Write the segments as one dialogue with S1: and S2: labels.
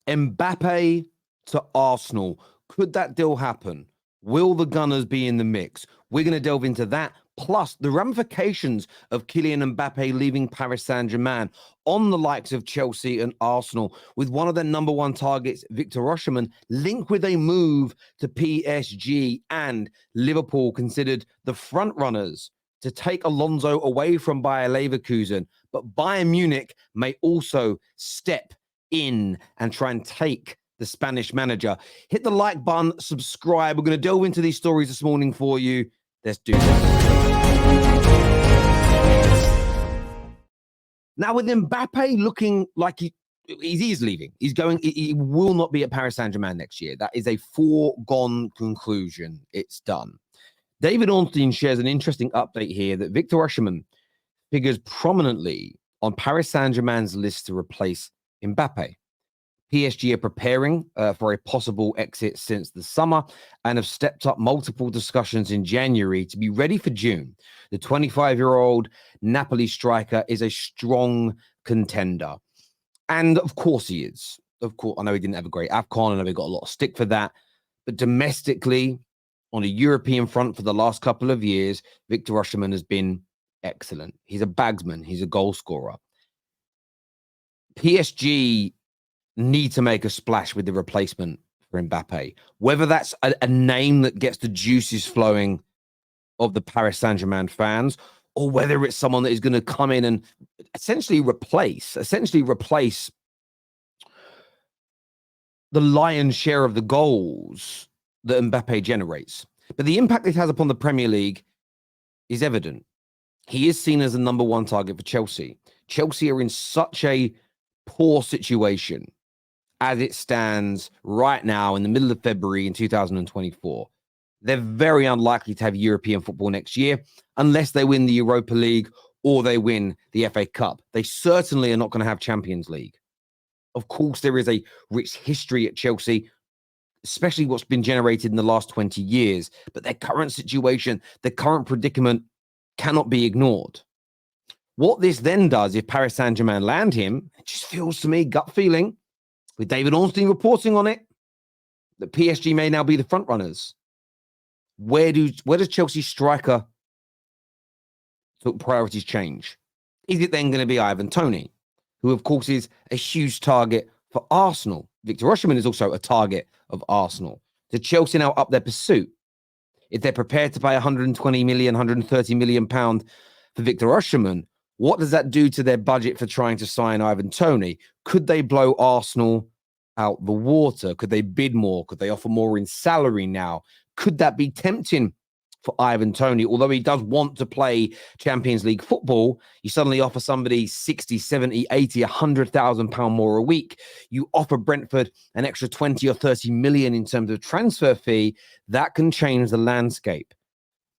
S1: Mbappe to Arsenal. Could that deal happen? Will the Gunners be in the mix? We're going to delve into that, plus the ramifications of Kylian Mbappe leaving Paris Saint-Germain on the likes of Chelsea and Arsenal, with one of their number one targets, Victor Osimhen, linked with a move to PSG, and Liverpool considered the front runners to take Alonso away from Bayer Leverkusen. But Bayern Munich may also step in and try and take the Spanish manager. Hit the like button, subscribe. We're going to delve into these stories this morning for you. Let's do this. Now, with Mbappe looking like he's leaving, he will not be at Paris Saint-Germain next year. That is a foregone conclusion. It's done. David Ornstein shares an interesting update here that Victor Osimhen figures prominently on Paris Saint-Germain's list to replace Mbappe. PSG are preparing for a possible exit since the summer and have stepped up multiple discussions in January to be ready for June. The 25-year-old Napoli striker is a strong contender. And of course he is. Of course, I know he didn't have a great AFCON. I know he got a lot of stick for that. But domestically, on a European front for the last couple of years, Victor Osimhen has been excellent. He's a bagsman. He's a goal scorer. PSG need to make a splash with the replacement for Mbappe. Whether that's a name that gets the juices flowing of the Paris Saint-Germain fans, or whether it's someone that is going to come in and essentially replace the lion's share of the goals that Mbappe generates. But the impact it has upon the Premier League is evident. He is seen as the number one target for Chelsea. Chelsea are in such a poor situation as it stands right now in the middle of February in 2024. They're very unlikely to have European football next year unless they win the Europa League or they win the FA Cup. They certainly are not going to have Champions League. Of course, there is a rich history at Chelsea, especially what's been generated in the last 20 years. But their current situation, their current predicament cannot be ignored. What this then does, if Paris Saint-Germain land him, it just feels to me, gut feeling, with David Ornstein reporting on it, that PSG may now be the front runners. Where does Chelsea's striker priorities change? Is it then going to be Ivan Toney, who of course is a huge target for Arsenal? Victor Osimhen is also a target of Arsenal. Do Chelsea now up their pursuit? If they're prepared to pay 120 million, 130 million pound for Victor Osimhen, what does that do to their budget for trying to sign Ivan Toney? Could they blow Arsenal out the water? Could they bid more? Could they offer more in salary now? Could that be tempting for Ivan Toney? Although he does want to play Champions League football, you suddenly offer somebody 60, 70, 80, 100,000 pound more a week. You offer Brentford an extra 20 or 30 million in terms of transfer fee. That can change the landscape.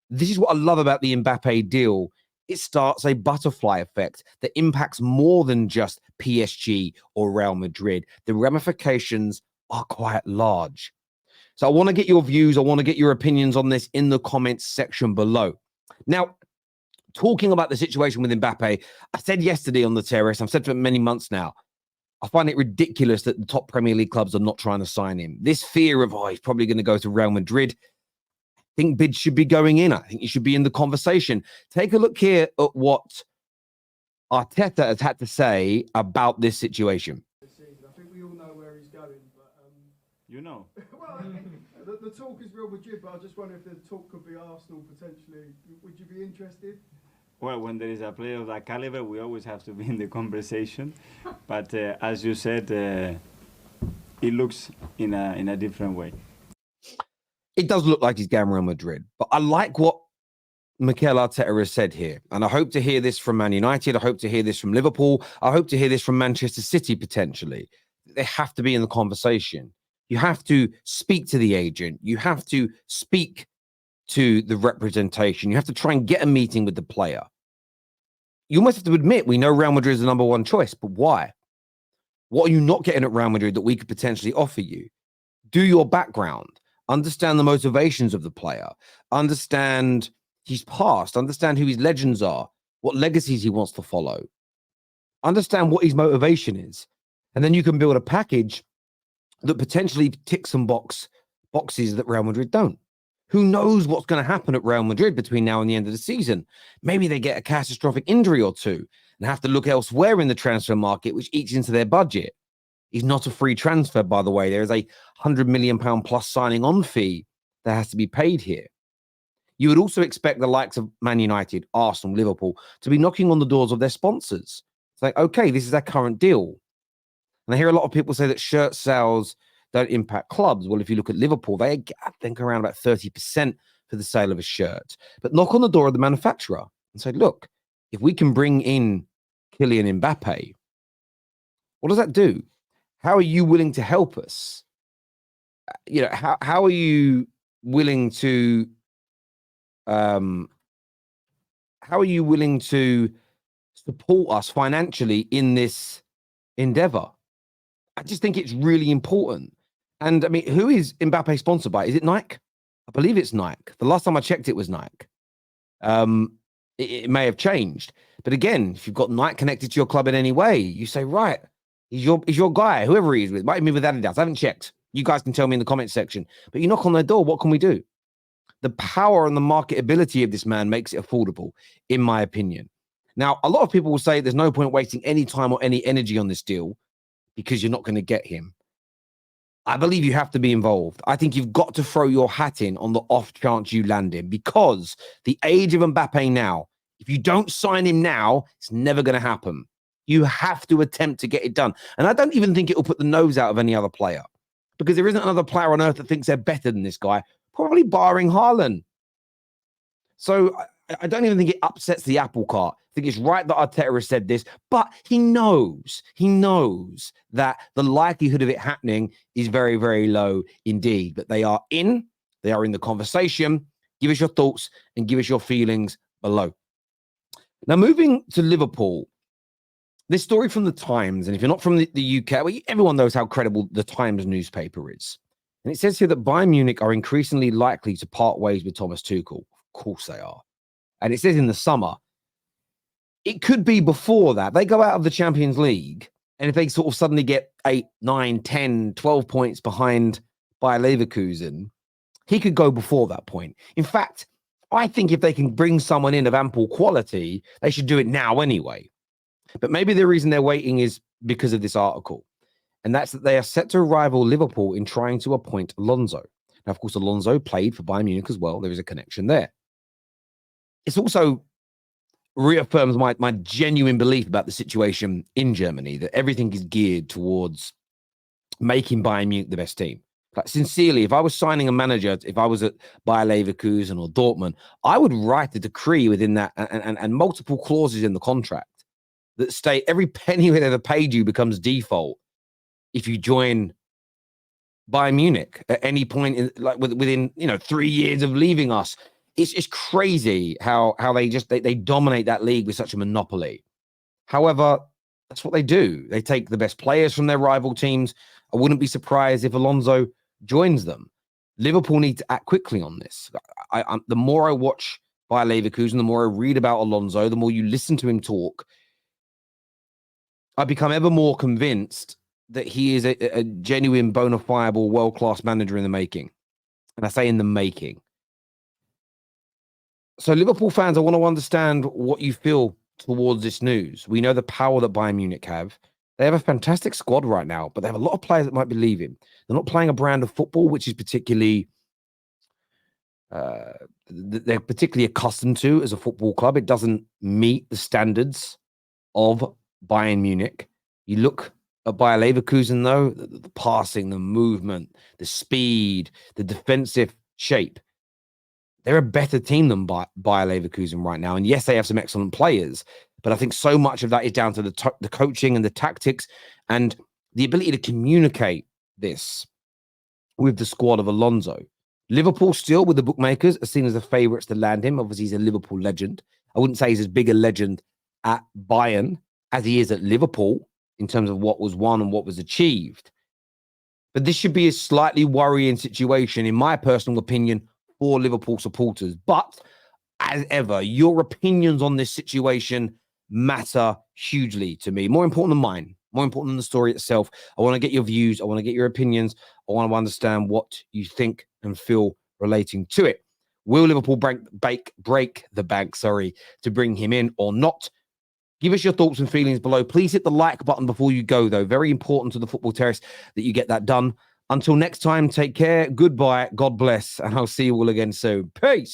S1: This is what I love about the Mbappe deal. It starts a butterfly effect that impacts more than just PSG or Real Madrid. The ramifications are quite large. So I want to get your views. I want to get your opinions on this in the comments section below. Now, talking about the situation with Mbappe, I said yesterday on the Terrace, I've said for many months now, I find it ridiculous that the top Premier League clubs are not trying to sign him. This fear of, he's probably going to go to Real Madrid. I think bids should be going in. I think he should be in the conversation. Take a look here at what Arteta has had to say about this situation.
S2: I think we all know where he's going, but
S3: you know.
S2: Well, the talk is Real Madrid, but I just wonder if the talk could be Arsenal potentially. Would you be interested?
S3: Well, when there is a player of that caliber, we always have to be in the conversation. But as you said, it looks in a different way.
S1: It does look like he's going Real Madrid, but I like what Mikel Arteta has said here. And I hope to hear this from Man United. I hope to hear this from Liverpool. I hope to hear this from Manchester City, potentially. They have to be in the conversation. You have to speak to the agent. You have to speak to the representation. You have to try and get a meeting with the player. You almost have to admit, we know Real Madrid is the number one choice, but why? What are you not getting at Real Madrid that we could potentially offer you? Do your background. Understand the motivations of the player. Understand his past. Understand who his legends are. What legacies he wants to follow. Understand what his motivation is. And then you can build a package that potentially tick some boxes that Real Madrid don't. Who knows what's going to happen at Real Madrid between now and the end of the season? Maybe they get a catastrophic injury or two and have to look elsewhere in the transfer market, which eats into their budget. He's not a free transfer, by the way. There is a £100 million plus signing on fee that has to be paid here. You would also expect the likes of Man United, Arsenal, Liverpool to be knocking on the doors of their sponsors. It's like, okay, this is our current deal. And I hear a lot of people say that shirt sales don't impact clubs. Well, if you look at Liverpool, they get, I think, around about 30% for the sale of a shirt. But knock on the door of the manufacturer and say, look, if we can bring in Kylian Mbappe, what does that do? How are you willing to help us? You know, how are you willing to how are you willing to support us financially in this endeavor? I just think it's really important. And I mean, who is Mbappe sponsored by? Is it Nike? I believe it's Nike. The last time I checked, it was Nike. It may have changed. But again, if you've got Nike connected to your club in any way, you say, right, he's your guy, whoever he is with. Might be with Adidas. I haven't checked. You guys can tell me in the comment section. But you knock on their door, what can we do? The power and the marketability of this man makes it affordable, in my opinion. Now, a lot of people will say there's no point wasting any time or any energy on this deal because you're not going to get him. I believe you have to be involved. I think you've got to throw your hat in on the off chance you land him, because the age of Mbappe now, if you don't sign him now, it's never going to happen. You have to attempt to get it done. And I don't even think it will put the nose out of any other player, because there isn't another player on earth that thinks they're better than this guy, probably barring Haaland. So I don't even think it upsets the apple cart. I think it's right that Arteta said this, but he knows that the likelihood of it happening is very, very low indeed. But they are in the conversation. Give us your thoughts and give us your feelings below. Now, moving to Liverpool, this story from the Times, and if you're not from the UK, well, everyone knows how credible the Times newspaper is. And it says here that Bayern Munich are increasingly likely to part ways with Thomas Tuchel. Of course they are. And it says in the summer. It could be before that. They go out of the Champions League, and if they sort of suddenly get 8, 9, 10, 12 points behind Bayer Leverkusen, he could go before that point. In fact, I think if they can bring someone in of ample quality, they should do it now anyway. But maybe the reason they're waiting is because of this article. And that's that they are set to rival Liverpool in trying to appoint Alonso. Now, of course, Alonso played for Bayern Munich as well. There is a connection there. It's also reaffirms my genuine belief about the situation in Germany, that everything is geared towards making Bayern Munich the best team. Like, sincerely, if I was signing a manager, if I was at Bayer Leverkusen or Dortmund, I would write a decree within that and multiple clauses in the contract that state every penny we've ever paid you becomes default if you join Bayern Munich at any point in, like within 3 years of leaving us. It's crazy how they dominate that league with such a monopoly. However, that's what they do. They take the best players from their rival teams. I wouldn't be surprised if Alonso joins them. Liverpool need to act quickly on this. The more I watch Bayer Leverkusen, the more I read about Alonso, the more you listen to him talk, I become ever more convinced that he is a genuine, bona fide, world-class manager in the making. And I say in the making. So Liverpool fans, I want to understand what you feel towards this news. We know the power that Bayern Munich have. They have a fantastic squad right now, but they have a lot of players that might be leaving. They're not playing a brand of football which is particularly they're particularly accustomed to as a football club. It doesn't meet the standards of Bayern Munich. You look at Bayer Leverkusen, though, the passing, the movement, the speed, the defensive shape. They're a better team than Bayer Leverkusen right now. And yes, they have some excellent players, but I think so much of that is down to the coaching and the tactics and the ability to communicate this with the squad of Alonso. Liverpool still, with the bookmakers, are seen as the favourites to land him. Obviously, he's a Liverpool legend. I wouldn't say he's as big a legend at Bayern as he is at Liverpool in terms of what was won and what was achieved. But this should be a slightly worrying situation, in my personal opinion, for Liverpool supporters. But as ever, your opinions on this situation matter hugely to me, more important than mine. More important than the story itself. I want to get your views. I want to get your opinions. I want to understand what you think and feel relating to it. Will Liverpool break the bank, to bring him in or not? Give us your thoughts and feelings below. Please hit the like button before you go, though. Very important to the Football Terrace that you get that done. Until next time, take care. Goodbye. God bless. And I'll see you all again soon. Peace.